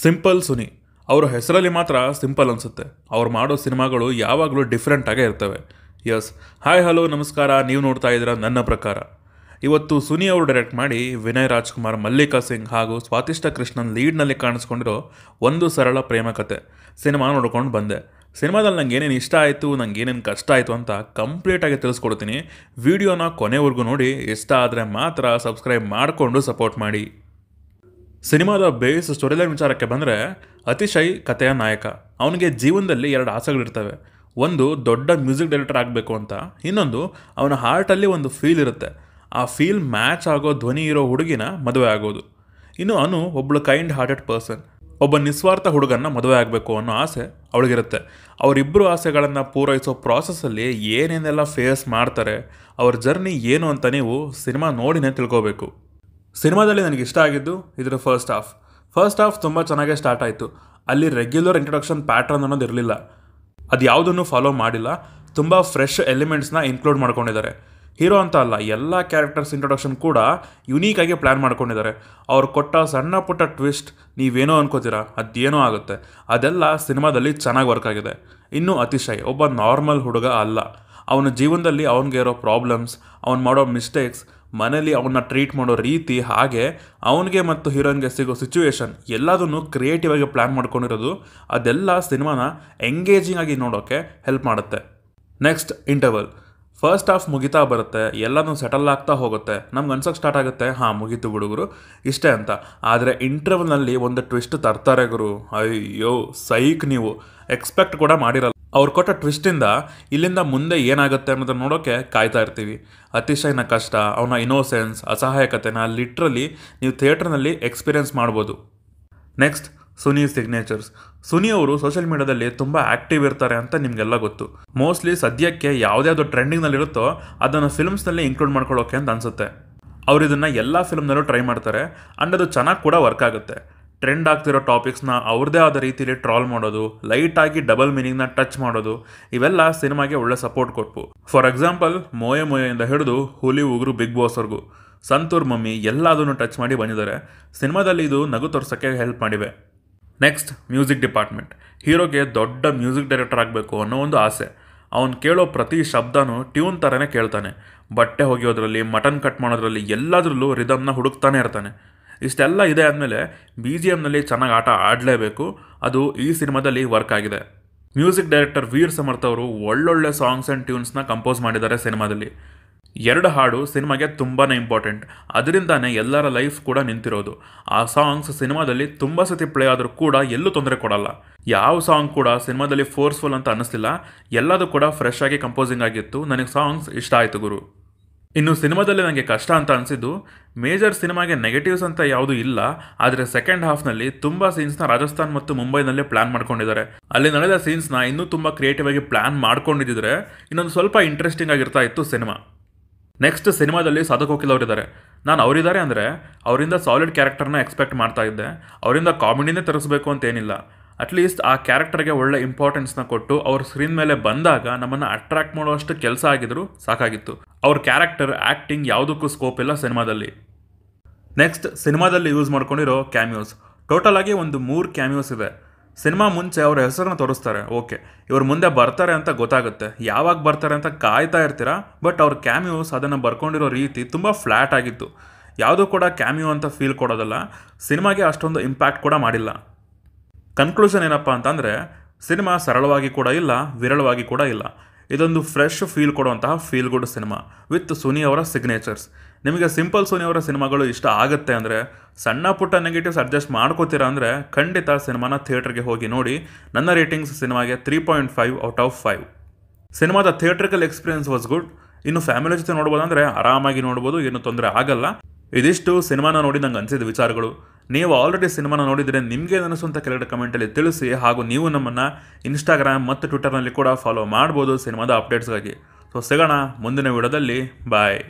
Simple Suni ಅವರ ಹೆಸರಲ್ಲಿ ಮಾತ್ರ ಸಿಂಪಲ್ ಅನಿಸುತ್ತೆ. ಅವ್ರು ಮಾಡೋ ಸಿನಿಮಾಗಳು ಯಾವಾಗಲೂ ಡಿಫ್ರೆಂಟಾಗೇ ಇರ್ತವೆ. ಯಸ್, ಹಾಯ್ ಹಲೋ ನಮಸ್ಕಾರ, ನೀವು ನೋಡ್ತಾ ಇದ್ದೀರಾ ನನ್ನ ಪ್ರಕಾರ. ಇವತ್ತು ಸುನಿ ಅವರು ಡೈರೆಕ್ಟ್ ಮಾಡಿ ವಿನಯ್ ರಾಜ್ಕುಮಾರ್, ಮಲ್ಲಿಕಾ ಸಿಂಗ್ ಹಾಗೂ ಸ್ವಾತಿಷ್ಠ ಕೃಷ್ಣನ್ ಲೀಡ್ನಲ್ಲಿ ಕಾಣಿಸ್ಕೊಂಡಿರೋ ಒಂದು ಸರಳ ಪ್ರೇಮ ಕತೆ ಸಿನಿಮಾ ನೋಡ್ಕೊಂಡು ಬಂದೆ. ಸಿನಿಮಾದಲ್ಲಿ ನಂಗೆ ಏನೇನು ಇಷ್ಟ ಆಯಿತು, ನಂಗೆ ಏನೇನು ಕಷ್ಟ ಆಯಿತು ಅಂತ ಕಂಪ್ಲೀಟಾಗಿ ತಿಳಿಸ್ಕೊಡ್ತೀನಿ. ವಿಡಿಯೋನ ಕೊನೆವರೆಗೂ ನೋಡಿ, ಇಷ್ಟ ಆದರೆ ಮಾತ್ರ ಸಬ್ಸ್ಕ್ರೈಬ್ ಮಾಡಿಕೊಂಡು ಸಪೋರ್ಟ್ ಮಾಡಿ. ಸಿನಿಮಾದ ಬೇಸ್ ಸ್ಟೋರಿಲೈನ್ ವಿಚಾರಕ್ಕೆ ಬಂದರೆ, ಅತಿಶಯ್ ಕಥೆಯ ನಾಯಕ. ಅವನಿಗೆ ಜೀವನದಲ್ಲಿ ಎರಡು ಆಸೆಗಳಿರ್ತವೆ. ಒಂದು ದೊಡ್ಡ ಮ್ಯೂಸಿಕ್ ಡೈರೆಕ್ಟರ್ ಆಗಬೇಕು ಅಂತ, ಇನ್ನೊಂದು ಅವನ ಹಾರ್ಟಲ್ಲಿ ಒಂದು ಫೀಲ್ ಇರುತ್ತೆ. ಆ ಫೀಲ್ ಮ್ಯಾಚ್ ಆಗೋ ಧ್ವನಿ ಇರೋ ಹುಡುಗಿನ ಮದುವೆ ಆಗೋದು. ಇನ್ನು ಅನು ಒಬ್ಬಳು ಕೈಂಡ್ ಹಾರ್ಟೆಡ್ ಪರ್ಸನ್, ಒಬ್ಬ ನಿಸ್ವಾರ್ಥ ಹುಡುಗನ್ನ ಮದುವೆ ಆಗಬೇಕು ಅನ್ನೋ ಆಸೆ ಅವಳಿಗಿರುತ್ತೆ. ಅವರಿಬ್ಬರು ಆಸೆಗಳನ್ನು ಪೂರೈಸೋ ಪ್ರಾಸೆಸ್ಸಲ್ಲಿ ಏನೇನೆಲ್ಲ ಫೇಸ್ ಮಾಡ್ತಾರೆ, ಅವ್ರ ಜರ್ನಿ ಏನು ಅಂತ ನೀವು ಸಿನಿಮಾ ನೋಡಿನೇ ತಿಳ್ಕೋಬೇಕು. ಸಿನಿಮಾದಲ್ಲಿ ನನಗೆ ಇಷ್ಟ ಆಗಿದ್ದು ಇದರ ಫಸ್ಟ್ ಹಾಫ್ ತುಂಬ ಚೆನ್ನಾಗೇ ಸ್ಟಾರ್ಟ್ ಆಯಿತು. ಅಲ್ಲಿ ರೆಗ್ಯುಲರ್ ಇಂಟ್ರೊಡಕ್ಷನ್ ಪ್ಯಾಟ್ರನ್ ಅನ್ನೋದು ಇರಲಿಲ್ಲ. ಅದು ಯಾವುದನ್ನು ಫಾಲೋ ಮಾಡಿಲ್ಲ. ತುಂಬ ಫ್ರೆಶ್ ಎಲಿಮೆಂಟ್ಸ್ನ ಇನ್ಕ್ಲೂಡ್ ಮಾಡ್ಕೊಂಡಿದ್ದಾರೆ. ಹೀರೋ ಅಂತ ಅಲ್ಲ, ಎಲ್ಲ ಕ್ಯಾರೆಕ್ಟರ್ಸ್ ಇಂಟ್ರೊಡಕ್ಷನ್ ಕೂಡ ಯುನೀಕಾಗಿ ಪ್ಲ್ಯಾನ್ ಮಾಡ್ಕೊಂಡಿದ್ದಾರೆ. ಅವ್ರು ಕೊಟ್ಟ ಸಣ್ಣ ಪುಟ್ಟ ಟ್ವಿಸ್ಟ್ ನೀವೇನೋ ಅನ್ಕೋತೀರಾ, ಅದೇನೋ ಆಗುತ್ತೆ. ಅದೆಲ್ಲ ಸಿನಿಮಾದಲ್ಲಿ ಚೆನ್ನಾಗಿ ವರ್ಕ್ ಆಗಿದೆ. ಇನ್ನು ಅತಿಶಯ್ ಒಬ್ಬ ನಾರ್ಮಲ್ ಹುಡುಗ ಅಲ್ಲ. ಅವನ ಜೀವನದಲ್ಲಿ ಅವನಿಗೆ ಇರೋ ಪ್ರಾಬ್ಲಮ್ಸ್, ಅವನು ಮಾಡೋ ಮಿಸ್ಟೇಕ್ಸ್, ಮನೇಲಿ ಅವನ್ನ ಟ್ರೀಟ್ ಮಾಡೋ ರೀತಿ, ಹಾಗೆ ಅವನಿಗೆ ಮತ್ತು ಹೀರೋಯಿನ್ಗೆ ಸಿಗೋ ಸಿಚುವೇಶನ್ ಎಲ್ಲದನ್ನು ಕ್ರಿಯೇಟಿವ್ ಆಗಿ ಪ್ಲ್ಯಾನ್ ಮಾಡ್ಕೊಂಡಿರೋದು, ಅದೆಲ್ಲ ಸಿನಿಮಾನ ಎಂಗೇಜಿಂಗ್ ಆಗಿ ನೋಡೋಕ್ಕೆ ಹೆಲ್ಪ್ ಮಾಡುತ್ತೆ. Next interval. ಫಸ್ಟ್ ಹಾಫ್ ಮುಗಿತಾ ಬರುತ್ತೆ, ಎಲ್ಲನೂ ಸೆಟಲ್ ಆಗ್ತಾ ಹೋಗುತ್ತೆ. ನಮ್ಗೆ ಅನ್ಸೋಕ್ಕೆ ಸ್ಟಾರ್ಟ್ ಆಗುತ್ತೆ, ಹಾಂ ಮುಗೀತು ಹುಡುಗರು ಇಷ್ಟೇ ಅಂತ. ಆದರೆ ಇಂಟರ್ವಲ್ನಲ್ಲಿ ಒಂದು ಟ್ವಿಸ್ಟ್ ತರ್ತಾರೆ ಗುರು. ಅಯ್ಯೋ ಸೈಕ್, ನೀವು ಎಕ್ಸ್ಪೆಕ್ಟ್ ಕೂಡ ಮಾಡಿರಲ್ಲ. ಅವ್ರು ಕೊಟ್ಟ ಟ್ವಿಸ್ಟಿಂದ ಇಲ್ಲಿಂದ ಮುಂದೆ ಏನಾಗುತ್ತೆ ಅನ್ನೋದನ್ನ ನೋಡೋಕ್ಕೆ ಕಾಯ್ತಾ ಇರ್ತೀವಿ. ಅತಿಶಯನ ಕಷ್ಟ, ಅವನ ಇನೋಸೆನ್ಸ್, ಅಸಹಾಯಕತೆನ ಲಿಟ್ರಲಿ ನೀವು ಥಿಯೇಟ್ರ್ನಲ್ಲಿ ಎಕ್ಸ್ಪೀರಿಯೆನ್ಸ್ ಮಾಡ್ಬೋದು. Next Suni signatures. ಸುನಿ ಅವರು ಸೋಷಿಯಲ್ ಮೀಡಿಯಾದಲ್ಲಿ ತುಂಬ ಆ್ಯಕ್ಟಿವ್ ಇರ್ತಾರೆ ಅಂತ ನಿಮಗೆಲ್ಲ ಗೊತ್ತು. ಮೋಸ್ಟ್ಲಿ ಸದ್ಯಕ್ಕೆ ಯಾವುದ್ಯಾವುದು ಟ್ರೆಂಡಿಂಗ್ನಲ್ಲಿರುತ್ತೋ ಅದನ್ನು ಫಿಲ್ಮ್ಸ್ನಲ್ಲಿ ಇನ್ಕ್ಲೂಡ್ ಮಾಡ್ಕೊಳ್ಳೋಕೆ ಅಂತ ಅನಿಸುತ್ತೆ. ಅವ್ರು ಇದನ್ನು ಎಲ್ಲ ಫಿಲ್ಮ್ನಲ್ಲೂ ಟ್ರೈ ಮಾಡ್ತಾರೆ. ಆ್ಯಂಡ್ ಅದು ಚೆನ್ನಾಗಿ ಕೂಡ ವರ್ಕ್ ಆಗುತ್ತೆ. ಟ್ರೆಂಡ್ ಆಗ್ತಿರೋ ಟಾಪಿಕ್ಸ್ನ ಅವ್ರದ್ದೇ ಆದ ರೀತಿಯಲ್ಲಿ ಟ್ರಾಲ್ ಮಾಡೋದು, ಲೈಟಾಗಿ ಡಬಲ್ ಮೀನಿಂಗ್ನ ಟಚ್ ಮಾಡೋದು, ಇವೆಲ್ಲ ಸಿನಿಮಾಗೆ ಒಳ್ಳೆ ಸಪೋರ್ಟ್ ಕೊಟ್ವು. ಫಾರ್ ಎಕ್ಸಾಂಪಲ್, ಮೋಯೆ ಮೋಯೆಯಿಂದ ಹಿಡಿದು ಹುಲಿ ಉಗುರು ಬಿಗ್ ಬಾಸ್ವರೆಗೂ, ಸಂತೂರ್ ಮಮ್ಮಿ ಎಲ್ಲದನ್ನು ಟಚ್ ಮಾಡಿ ಬಂದಿದ್ದಾರೆ. ಸಿನಿಮಾದಲ್ಲಿ ಇದು ನಗು ತೋರ್ಸೋಕ್ಕೆ ಹೆಲ್ಪ್ ಮಾಡಿವೆ. Next music department. ಹೀರೋಗೆ ದೊಡ್ಡ ಮ್ಯೂಸಿಕ್ ಡೈರೆಕ್ಟರ್ ಆಗಬೇಕು ಅನ್ನೋ ಒಂದು ಆಸೆ. ಅವನು ಕೇಳೋ ಪ್ರತಿ ಶಬ್ದನೂ ಟ್ಯೂನ್ ಥರನೇ ಕೇಳ್ತಾನೆ. ಬಟ್ಟೆ ಒಗೆಯೋದ್ರಲ್ಲಿ, ಮಟನ್ ಕಟ್ ಮಾಡೋದ್ರಲ್ಲಿ, ಎಲ್ಲದರಲ್ಲೂ ರಿದಮ್ನ ಹುಡುಕ್ತಾನೆ ಇರ್ತಾನೆ. ಇಷ್ಟೆಲ್ಲ ಇದೆ ಆದಮೇಲೆ BGMನಲ್ಲಿ ಚೆನ್ನಾಗಿ ಆಟ ಆಡಲೇಬೇಕು. ಅದು ಈ ಸಿನಿಮಾದಲ್ಲಿ ವರ್ಕ್ ಆಗಿದೆ. ಮ್ಯೂಸಿಕ್ ಡೈರೆಕ್ಟರ್ ವೀರ್ ಸಮರ್ಥ್ ಅವರು ಒಳ್ಳೊಳ್ಳೆ ಸಾಂಗ್ಸ್ ಆ್ಯಂಡ್ ಟ್ಯೂನ್ಸ್ನ ಕಂಪೋಸ್ ಮಾಡಿದ್ದಾರೆ ಸಿನಿಮಾದಲ್ಲಿ. 2 ಹಾಡು ಸಿನಿಮಾಗೆ ತುಂಬಾ ಇಂಪಾರ್ಟೆಂಟ್. ಅದರಿಂದಾನೇ ಎಲ್ಲರ ಲೈಫ್ ಕೂಡ ನಿಂತಿರೋದು. ಆ ಸಾಂಗ್ಸ್ ಸಿನಿಮಾದಲ್ಲಿ ತುಂಬ ಸತಿ ಪ್ಲೇ ಆದರೂ ಕೂಡ ಎಲ್ಲೂ ತೊಂದರೆ ಕೊಡಲ್ಲ. ಯಾವ ಸಾಂಗ್ ಕೂಡ ಸಿನಿಮಾದಲ್ಲಿ ಫೋರ್ಸ್ಫುಲ್ ಅಂತ ಅನ್ನಿಸ್ಲಿಲ್ಲ. ಎಲ್ಲದೂ ಕೂಡ ಫ್ರೆಶ್ ಆಗಿ ಕಂಪೋಸಿಂಗ್ ಆಗಿತ್ತು. ನನಗೆ ಸಾಂಗ್ಸ್ ಇಷ್ಟ ಆಯಿತು ಗುರು. ಇನ್ನು ಸಿನಿಮಾದಲ್ಲಿ ನನಗೆ ಕಷ್ಟ ಅಂತ ಅನಿಸಿದ್ದು, ಮೇಜರ್ ಸಿನಿಮಾಗೆ ನೆಗೆಟಿವ್ಸ್ ಅಂತ ಯಾವುದೂ ಇಲ್ಲ. ಆದರೆ ಸೆಕೆಂಡ್ ಹಾಫ್ನಲ್ಲಿ ತುಂಬ ಸೀನ್ಸ್ನ ರಾಜಸ್ಥಾನ್ ಮತ್ತು ಮುಂಬೈನಲ್ಲಿ ಪ್ಲ್ಯಾನ್ ಮಾಡ್ಕೊಂಡಿದ್ದಾರೆ. ಅಲ್ಲಿ ನಡೆದ ಸೀನ್ಸ್ನ ಇನ್ನೂ ತುಂಬ ಕ್ರಿಯೇಟಿವ್ ಆಗಿ ಪ್ಲ್ಯಾನ್ ಮಾಡ್ಕೊಂಡಿದ್ದರೆ ಇನ್ನೊಂದು ಸ್ವಲ್ಪ ಇಂಟ್ರೆಸ್ಟಿಂಗ್ ಆಗಿರ್ತಾ ಇತ್ತು ಸಿನಿಮಾ. ನೆಕ್ಸ್ಟ್ ಸಿನಿಮಾದಲ್ಲಿ ಸಾಧು ಕೋಕಿಲ್ ಅವರಿದ್ದಾರೆ. ನಾನು ಅವರಿದ್ದಾರೆ ಅಂದರೆ ಅವರಿಂದ ಸಾಲಿಡ್ ಕ್ಯಾರೆಕ್ಟರ್ನ ಎಕ್ಸ್ಪೆಕ್ಟ್ ಮಾಡ್ತಾ ಇದ್ದೆ. ಅವರಿಂದ ಕಾಮಿಡಿನೇ ತರಿಸ್ಬೇಕು ಅಂತೇನಿಲ್ಲ. ಅಟ್ಲೀಸ್ಟ್ ಆ ಕ್ಯಾರೆಕ್ಟರ್ಗೆ ಒಳ್ಳೆ ಇಂಪಾರ್ಟೆನ್ಸ್ನ ಕೊಟ್ಟು ಅವ್ರ ಸ್ಕ್ರೀನ್ ಮೇಲೆ ಬಂದಾಗ ನಮ್ಮನ್ನು ಅಟ್ರಾಕ್ಟ್ ಮಾಡುವಷ್ಟು ಕೆಲಸ ಆಗಿದ್ರು ಸಾಕಾಗಿತ್ತು. ಅವ್ರ ಕ್ಯಾರೆಕ್ಟರ್, ಆ್ಯಕ್ಟಿಂಗ್ ಯಾವುದಕ್ಕೂ ಸ್ಕೋಪ್ ಇಲ್ಲ ಸಿನಿಮಾದಲ್ಲಿ. ನೆಕ್ಸ್ಟ್ ಸಿನಿಮಾದಲ್ಲಿ ಯೂಸ್ ಮಾಡ್ಕೊಂಡಿರೋ ಕ್ಯಾಮಿಯೋಸ್. ಟೋಟಲ್ ಆಗಿ ಒಂದು 3 ಕ್ಯಾಮಿಯೋಸ್ ಇದೆ. ಸಿನಿಮಾ ಮುಂಚೆ ಅವ್ರ ಹೆಸರನ್ನ ತೋರಿಸ್ತಾರೆ. ಓಕೆ, ಇವ್ರು ಮುಂದೆ ಬರ್ತಾರೆ ಅಂತ ಗೊತ್ತಾಗುತ್ತೆ. ಯಾವಾಗ ಬರ್ತಾರೆ ಅಂತ ಕಾಯ್ತಾ ಇರ್ತೀರಾ. ಬಟ್ ಅವ್ರ ಕ್ಯಾಮಿಯೋಸ್ ಅದನ್ನು ಬರ್ಕೊಂಡಿರೋ ರೀತಿ ತುಂಬ ಫ್ಲ್ಯಾಟ್ ಆಗಿತ್ತು. ಯಾವುದೂ ಕೂಡ ಕ್ಯಾಮಿಯೋ ಅಂತ ಫೀಲ್ ಕೊಡೋದಲ್ಲ. ಸಿನಿಮಾಗೆ ಅಷ್ಟೊಂದು ಇಂಪ್ಯಾಕ್ಟ್ ಕೂಡ ಮಾಡಿಲ್ಲ. ಕನ್ಕ್ಲೂಷನ್ ಏನಪ್ಪ ಅಂತಂದರೆ, ಸಿನಿಮಾ ಸರಳವಾಗಿ ಕೂಡ ಇಲ್ಲ, ವಿರಳವಾಗಿ ಕೂಡ ಇಲ್ಲ. ಇದೊಂದು ಫ್ರೆಶ್ ಫೀಲ್ ಕೊಡುವಂತಹ feel good cinema with Suni ಅವರ ಸಿಗ್ನೇಚರ್ಸ್. ನಿಮಗೆ ಸಿಂಪಲ್ ಸುನಿ ಅವರ ಸಿನಿಮಾಗಳು ಇಷ್ಟ ಆಗುತ್ತೆ ಅಂದರೆ, ಸಣ್ಣ ಪುಟ್ಟ ನೆಗೆಟಿವ್ಸ್ ಅಡ್ಜಸ್ಟ್ ಮಾಡ್ಕೋತೀರಾ ಅಂದರೆ ಖಂಡಿತ ಸಿನಿಮಾನ ಥಿಯೇಟ್ರಿಗೆ ಹೋಗಿ ನೋಡಿ. ನನ್ನ ರೇಟಿಂಗ್ಸ್ ಸಿನಿಮಾಗೆ 3.5 ಔಟ್ ಆಫ್ 5. ಸಿನಿಮಾದ ಥಿಯೇಟ್ರಿಕಲ್ ಎಕ್ಸ್ಪೀರಿಯನ್ಸ್ ವಾಸ್ ಗುಡ್. ಇನ್ನು ಫ್ಯಾಮಿಲಿ ಜೊತೆ ನೋಡ್ಬೋದಂದರೆ ಆರಾಮಾಗಿ ನೋಡ್ಬೋದು, ಏನು ತೊಂದರೆ ಆಗಲ್ಲ. ಇದಿಷ್ಟು ಸಿನಿಮಾನ ನೋಡಿ ನಂಗೆ ಅನಿಸಿದ ವಿಚಾರಗಳು. ನೀವು ಆಲ್ರೆಡಿ ಸಿನಿಮಾನ ನೋಡಿದರೆ ನಿಮಗೆ ಅನಿಸು ಅಂತ ಕೆಳಗಡೆ ಕಮೆಂಟಲ್ಲಿ ತಿಳಿಸಿ. ಹಾಗೂ ನೀವು ನಮ್ಮನ್ನು ಇನ್ಸ್ಟಾಗ್ರಾಮ್ ಮತ್ತು ಟ್ವಿಟರ್ನಲ್ಲಿ ಕೂಡ ಫಾಲೋ ಮಾಡ್ಬೋದು ಸಿನಿಮಾದ ಅಪ್ಡೇಟ್ಸ್ಗಾಗಿ. ಸೊ ಸಿಗೋಣ ಮುಂದಿನ ವಿಡಿಯೋದಲ್ಲಿ. ಬಾಯ್.